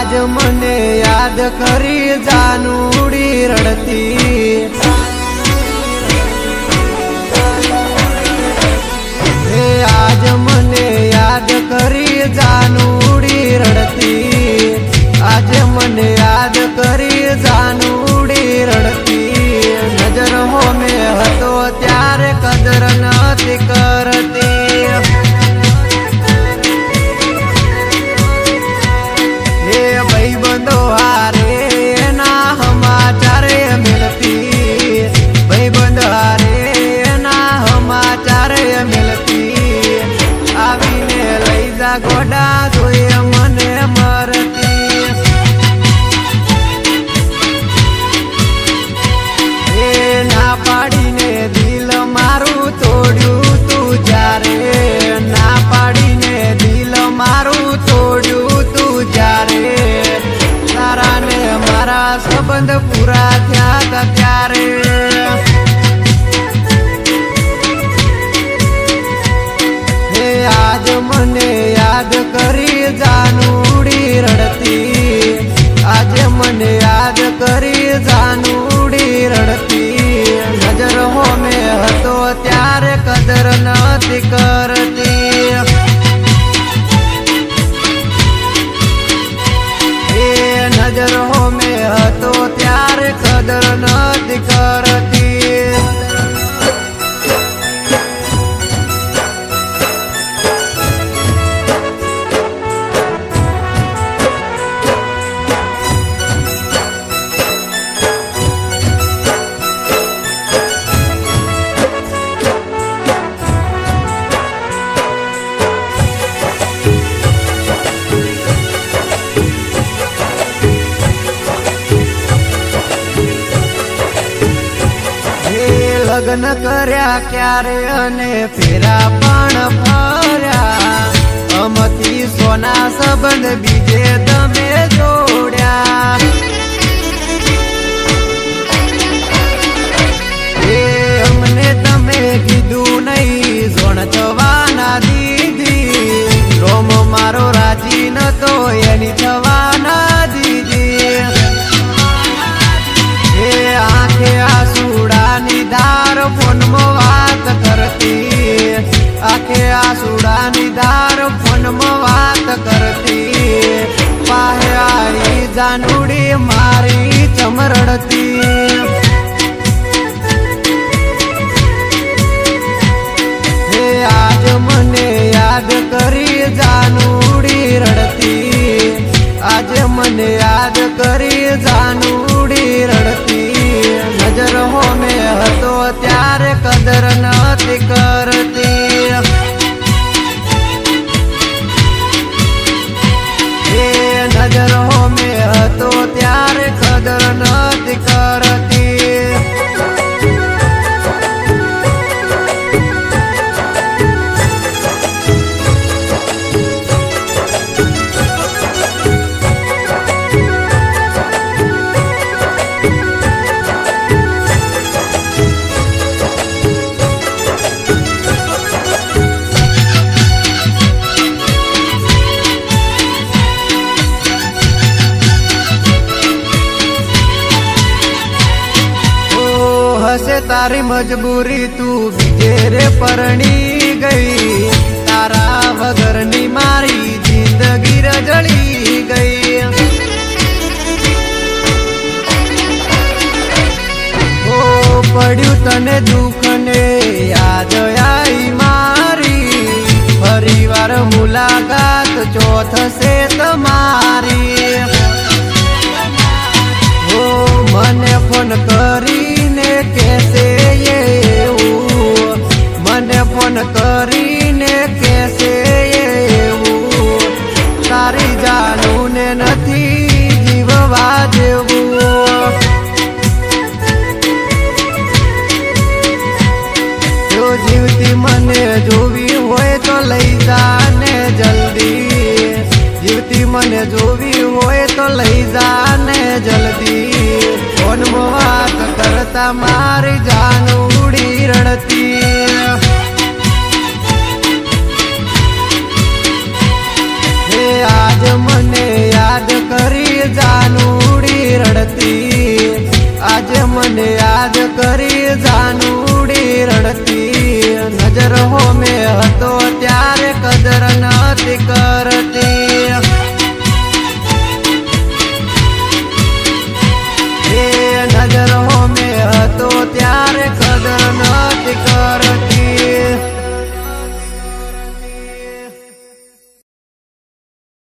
आज मने याद करी जानूड़ी रड़ती आज मने याद करी जानूड़ी रड़ती आज मने याद करी जानूड़ी रड़ती नजर हो में हतो त्यारे कदर नती करती हे भाई बंधो हारे ना समाचार मिलती भाई बंध हारे ना समाचार मिलती आवीने लई जा गोडा जोई मने मरती ए ना पाड़ीने दिल मारू तोड्यू तू जारे ना पाड़ीने दिल मारू तोड्यू तू जारे तारा ने मारा संबंध पूरा थया ता त्यारे आज मने याद करी जानूड़ी रड़ती आज मने याद करी जानूड़ी रड़ती नजर हो में हतो त्यारे कदर नती करती ए नजर हो में हतो त्यारे कदर नती करती लग्न कर्या क्यारे अने फेरा पण फर्या अमथी सोना संबंध बीजे तमे जोड्या ए अमने तमे कीधु नहीं जोण थवाना दीदी रोम मारो राजी न तो एनी थवाना दीदी ए आंखे आसूड़ा निधार फोन में बात करती आखे आसूड़ा निधार फोन में बात करती पाहे आई जानूड़ी मारी चमरड़ती हे आज मने याद करी जानूड़ी रड़ती आज मने याद करी जानूड़ी रड़ती नजर हो में हतो त्यारे कदर नती करती ए नजर हो में हतो त्यारे कदर नती करती हसे तारी मजबूरी तू बीजे परणी गई तारा वगरनी मारी जिंदगी रजड़ी गई ओ पड्यू तने दुख ने याद आई मारी परिवार मुलाकात चौथ से तमारी ओ मने फोन करीने कैसे ये मने फोन करीने कैसे ये तारी जानू ने नथी जीववा जेवू जो जीवती मने जोवी होय तो लई जाने जल्दी जीवती मने जोवी होय तो लई जाने जल्दी फोन में बात करता मारी जानूड़ी रड़ती हे आज मने याद યાદ કરી જાનુડી રડતી, આજે મને યાદ કરી જાનુડી રડતી, નજર હોમે હતો ત્યારે કદર નથી કરતી.